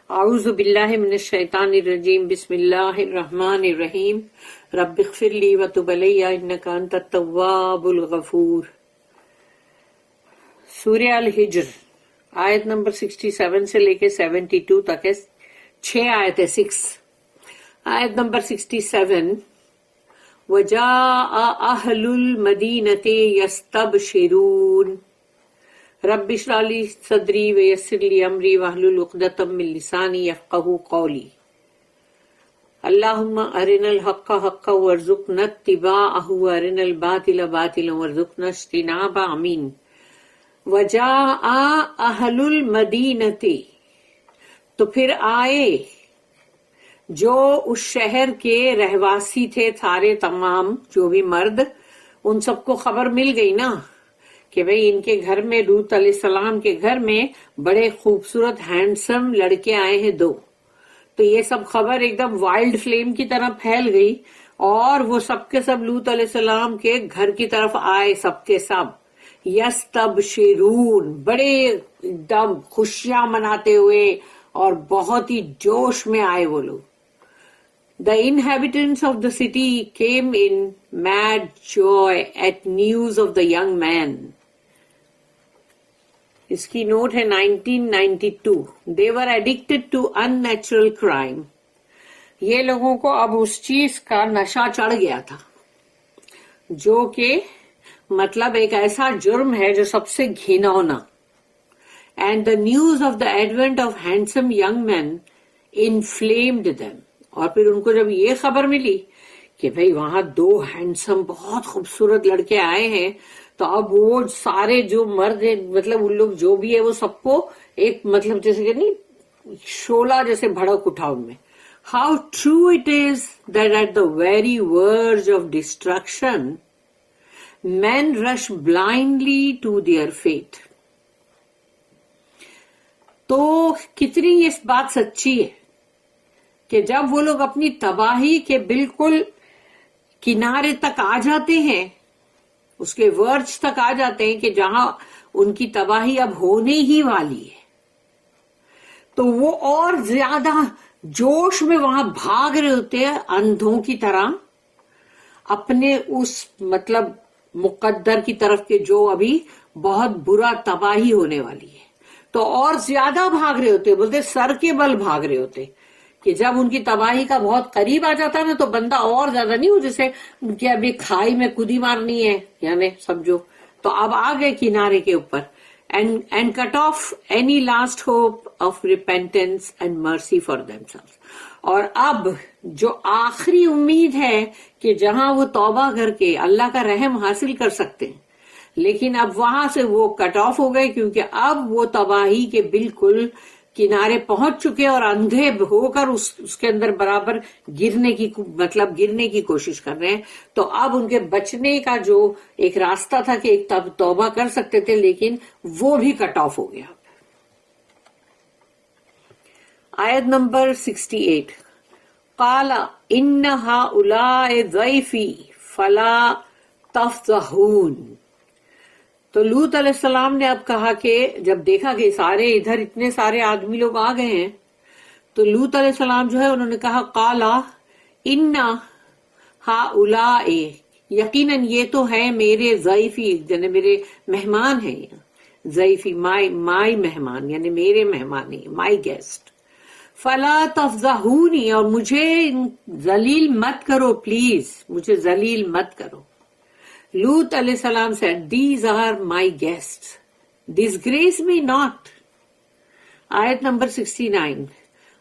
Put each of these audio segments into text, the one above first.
اعوذ باللہ من الشیطان الرجیم بسم اللہ الرحمن الرحیم رب اغفر لی وتب علی انک انت التواب الغفور۔ سورہ الحجر آیت نمبر 67 سے لے کے 72 تک ہے، 6 آیت ہے، 6۔ آیت نمبر 67، وجاء اہل المدینۃ یستبشرون رب اشرح لی صدری ویسر لی امری واحلل عقدۃ من لسانی یفقہوا قولی۔ اللہم ارنا الحق حقا وارزقنا اتباعہ وارنا الباطل باطلا وارزقنا اجتنابہ، آمین۔ وجاء اہل المدینۃ، تو پھر آئے جو اس شہر کے رہواسی تھے، سارے تمام جو بھی مرد، ان سب کو خبر مل گئی نا کہ بھئی ان کے گھر میں، لوط علیہ السلام کے گھر میں بڑے خوبصورت ہینڈسم لڑکے آئے ہیں 2۔ تو یہ سب خبر ایک دم وائلڈ فلیم کی طرح پھیل گئی، اور وہ سب کے سب لوط علیہ السلام کے گھر کی طرف آئے، سب کے سب یستبشرون، بڑے ایک دم خوشیاں مناتے ہوئے اور بہت ہی جوش میں آئے وہ لوگ۔ The inhabitants of the city came in mad joy at news of the young man۔ اس کی نوٹ ہے 1992۔ They were addicted to unnatural crime۔ یہ لوگوں کو اب اس چیز کا نشہ چڑھ گیا تھا جو کہ مطلب ایک ایسا جرم ہے جو سب سے گھناؤنا۔ And the news of the advent of handsome young men inflamed them۔ اور پھر ان کو جب یہ خبر ملی کہ بھئی وہاں 2 ہینڈسم بہت خوبصورت لڑکے آئے ہیں، تو اب وہ سارے جو مرد ہیں، مطلب ان لوگ جو بھی ہے، وہ سب کو ایک مطلب جیسے کہ نہیں شعلہ جیسے بھڑک اٹھا ان میں۔ How true it is that at the very verge of destruction men rush blindly to their fate۔ تو کتنی یہ بات سچی ہے کہ جب وہ لوگ اپنی تباہی کے بالکل کنارے تک آ جاتے ہیں، اس کے ورج تک آ جاتے ہیں کہ جہاں ان کی تباہی اب ہونے ہی والی ہے، تو وہ اور زیادہ جوش میں وہاں بھاگ رہے ہوتے ہیں اندھوں کی طرح اپنے اس مطلب مقدر کی طرف کے جو ابھی بہت برا تباہی ہونے والی ہے، تو اور زیادہ بھاگ رہے ہوتے، بولتے سر کے بل بھاگ رہے ہوتے کہ جب ان کی تباہی کا بہت قریب آ جاتا ہے نا، تو بندہ اور زیادہ نہیں ہو جیسے کہ ابھی کھائی میں کودی مارنی ہے، یعنی سمجھو تو اب آ گئے کنارے کے اوپر۔ and cut off any last hope of repentance and mercy for themselves۔ اور اب جو آخری امید ہے کہ جہاں وہ توبہ کر کے اللہ کا رحم حاصل کر سکتے ہیں، لیکن اب وہاں سے وہ کٹ آف ہو گئے، کیونکہ اب وہ تباہی کے بالکل کنارے پہنچ چکے اور اندھے ہو کر اس کے اندر برابر گرنے کی کوشش کر رہے ہیں۔ تو اب ان کے بچنے کا جو ایک راستہ تھا کہ ایک توبہ کر سکتے تھے، لیکن وہ بھی کٹ آف ہو گیا۔ آیت نمبر 68، قال ان ہؤلاء ضیفی فلا تفضحون۔ تو لوط علیہ السلام نے اب کہا کہ جب دیکھا کہ سارے ادھر اتنے سارے آدمی لوگ آ گئے ہیں، تو لوط علیہ السلام جو ہے انہوں نے کہا قالا ان ہؤلاء، یقیناً یہ تو ہے میرے ضیفی، یعنی میرے مہمان ہیں، ضیفی مائی مہمان، یعنی میرے مہمان ہیں، مائی گیسٹ۔ فلا تفضحونی، اور مجھے ذلیل مت کرو، پلیز مجھے ذلیل مت کرو۔ Lut alayhi salam said, these are my guests, disgrace me not۔ آیت نمبر 69،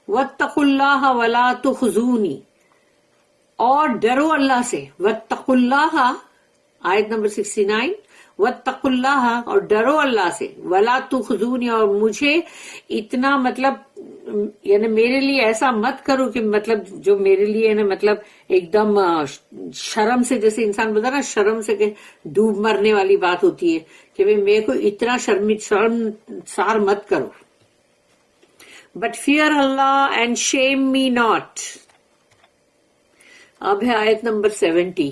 واتقوا اللہ ولا تخزونی، اور ڈرو اللہ سے، واتقوا اللہ، آیت نمبر 69، واتقوا اللہ، اور ڈرو اللہ سے، ولا تخزونی، اور مجھے اتنا مطلب یعنی میرے لیے ایسا مت کرو کہ مطلب جو میرے لیے نا مطلب ایک دم شرم سے، جیسے انسان بتا نا شرم سے کہ ڈوب مرنے والی بات ہوتی ہے کہ میرے کو اتنا شرمسار مت کرو۔ But fear Allah and shame me not. اب ہے آیت نمبر 70،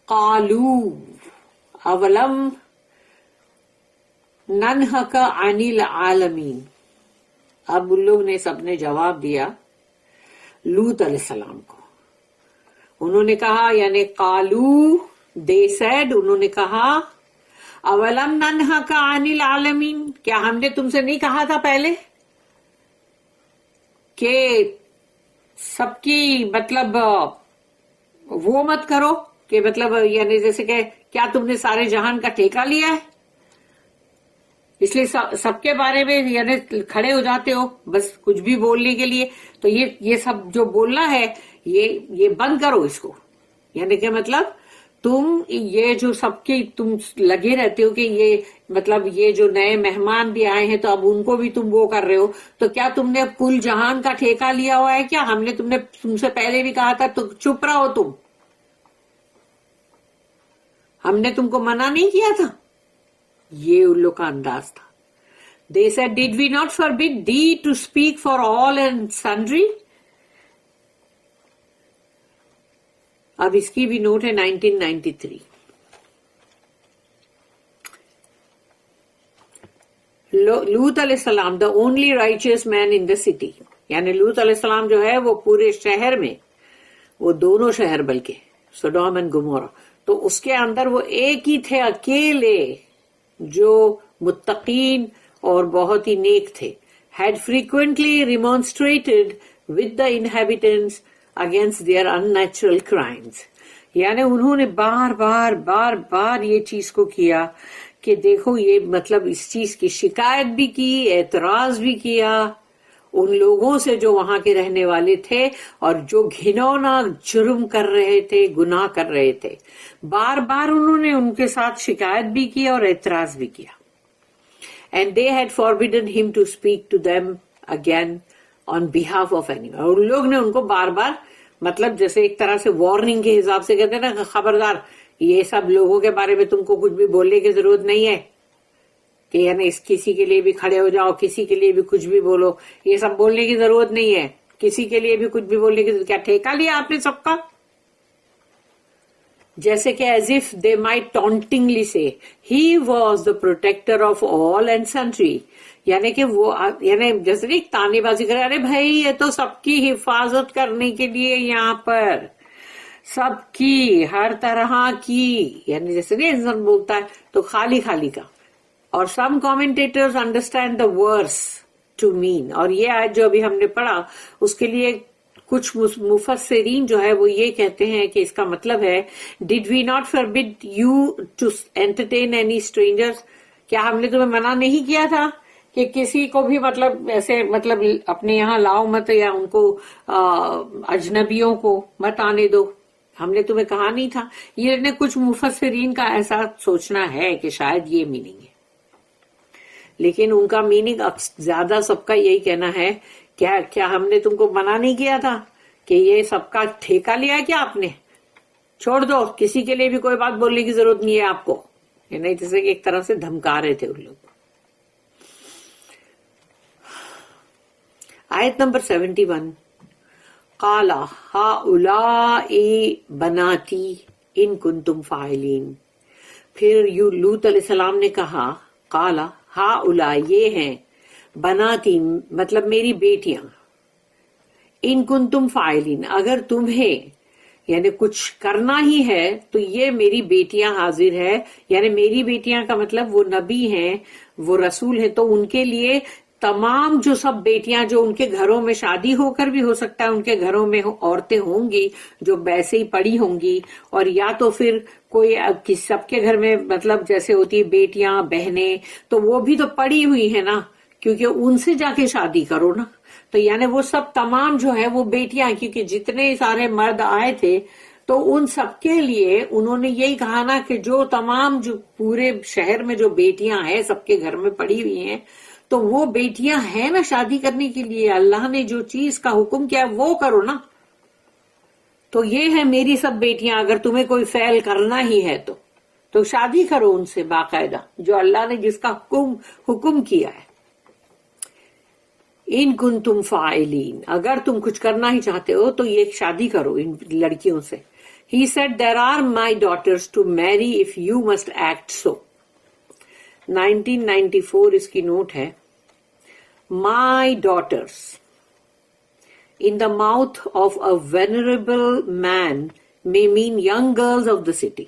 قالو اولم ننہک عن العالمین۔ اب ان لوگ نے سب نے جواب دیا لوط علیہ السلام کو. انہوں نے کہا یعنی قالو دے سیڈ, انہوں نے کہا اولم ننہک عن العالمین, کیا ہم نے تم سے نہیں کہا تھا پہلے کہ سب کی مطلب وہ مت کرو, کہ مطلب یعنی جیسے کہ کیا تم نے سارے جہان کا ٹھیکہ لیا ہے, اس لیے سب کے بارے میں یعنی کھڑے ہو جاتے ہو بس کچھ بھی بولنے کے لیے. تو یہ سب جو بولنا ہے یہ بند کرو اس کو. یعنی کہ مطلب تم یہ جو سب کے تم لگے رہتے ہو کہ یہ مطلب یہ جو نئے مہمان بھی آئے ہیں تو اب ان کو بھی تم وہ کر رہے ہو, تو کیا تم نے اب کل جہان کا ٹھیکہ لیا ہوا ہے کیا؟ ہم نے تم سے پہلے بھی کہا تھا تو چپ رہو تم, ہم نے تم کو منع نہیں کیا تھا. یہ ان لوگ کا انداز تھا. They said, did we not forbid thee to speak for all and sundry? اب اس کی بھی نوٹ ہے 1993. لوط علیہ السلام the only righteous man in the city, یعنی لوط علیہ السلام جو ہے وہ پورے شہر میں, وہ دونوں شہر بلکہ سڈوم اینڈ گمورا, تو اس کے اندر وہ ایک ہی تھے اکیلے جو متقین اور بہت ہی نیک تھے. had frequently remonstrated with the inhabitants against their unnatural crimes, یعنی انہوں نے بار بار یہ چیز کو کیا کہ دیکھو یہ مطلب اس چیز کی شکایت بھی کی, اعتراض بھی کیا ان لوگوں سے جو وہاں کے رہنے والے تھے اور جو گھنونا جرم کر رہے تھے, گناہ کر رہے تھے. بار انہوں نے ان کے ساتھ شکایت بھی کی اور اعتراض بھی کیا. And they had forbidden him to speak to them again on behalf of anyone. اور ان لوگ نے ان کو بار مطلب جیسے ایک طرح سے وارننگ کے حساب سے کہتے ہیں نا, خبردار یہ سب لوگوں کے بارے میں تم کو کچھ بھی بولنے کی ضرورت نہیں ہے, کہ یعنی کسی کے لیے بھی کھڑے ہو جاؤ, کسی کے لیے بھی کچھ بھی بولو, یہ سب بولنے کی ضرورت نہیں ہے, کسی کے لیے بھی کچھ بھی بولنے کی ضرورت. کیا ٹھیکہ لیا آپ نے سب کا؟ جیسے کہ as if they might tauntingly say he was the protector of all and sundry, یعنی کہ وہ یعنی جیسے نہیں تانے بازی کرے, ارے بھائی یہ تو سب کی حفاظت کرنے کے لیے یہاں پر, سب کی ہر طرح کی, یعنی جیسے نہیں انسان بولتا ہے تو خالی کا. اور some commentators understand the verse to mean, اور یہ آیت جو ابھی ہم نے پڑھا اس کے لیے کچھ مفسرین جو ہے وہ یہ کہتے ہیں کہ اس کا مطلب ہے did we not forbid you to entertain any strangers, کیا ہم نے تمہیں منع نہیں کیا تھا کہ کسی کو بھی مطلب ایسے مطلب اپنے یہاں لاؤ مت, یا ان کو اجنبیوں کو مت آنے دو, ہم نے تمہیں کہا نہیں تھا. یہ کچھ مفسرین کا ایسا سوچنا ہے کہ شاید یہ میننگ ہے, لیکن ان کا میننگ زیادہ سب کا یہی کہنا ہے کیا ہم نے تم کو منع نہیں کیا تھا کہ یہ سب کا ٹھیکہ لیا ہے کیا آپ نے, چھوڑ دو, کسی کے لیے بھی کوئی بات بولنے کی ضرورت نہیں ہے آپ کو. نہیں جیسے کہ ایک طرح سے دھمکا رہے تھے ان لوگ. آیت نمبر 71 قال ہؤلاء بناتی ان کنتم فاعلین, پھر لوط علیہ السلام نے کہا قال ہؤلاء یہ ہیں, بناتی مطلب میری بیٹیاں, ان کنتم فاعلین اگر تمہیں یعنی کچھ کرنا ہی ہے تو یہ میری بیٹیاں حاضر ہے. یعنی میری بیٹیاں کا مطلب وہ نبی ہیں, وہ رسول ہیں, تو ان کے لیے تمام جو سب بیٹیاں جو ان کے گھروں میں شادی ہو کر بھی ہو سکتا ہے ان کے گھروں میں عورتیں ہوں گی جو ویسے ہی پڑی ہوں گی, اور یا تو پھر کوئی سب کے گھر میں مطلب جیسے ہوتی بیٹیاں بہنیں تو وہ بھی تو پڑی ہوئی ہیں نا, کیونکہ ان سے جا کے شادی کرو نا. تو یعنی وہ سب تمام جو ہے وہ بیٹیاں, کیونکہ جتنے سارے مرد آئے تھے تو ان سب کے لیے انہوں نے یہی کہا نا کہ جو تمام جو پورے شہر میں جو بیٹیاں ہیں سب کے گھر میں پڑی ہوئی ہیں تو وہ بیٹیاں ہیں نا شادی کرنے کے لیے, اللہ نے جو چیز کا حکم کیا وہ کرو نا. تو یہ ہے میری سب بیٹیاں, اگر تمہیں کوئی فعل کرنا ہی ہے تو شادی کرو ان سے باقاعدہ, جو اللہ نے جس کا حکم کیا ہے. ان کنتم فاعلین اگر تم کچھ کرنا ہی چاہتے ہو تو یہ شادی کرو ان لڑکیوں سے. He said there are my daughters to marry if you must act so. 1994 اس کی نوٹ ہے. my daughters. In the mouth of a venerable man may mean young girls of the city.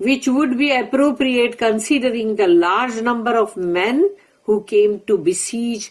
which would be appropriate considering the large number of men who came to besiege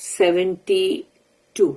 72.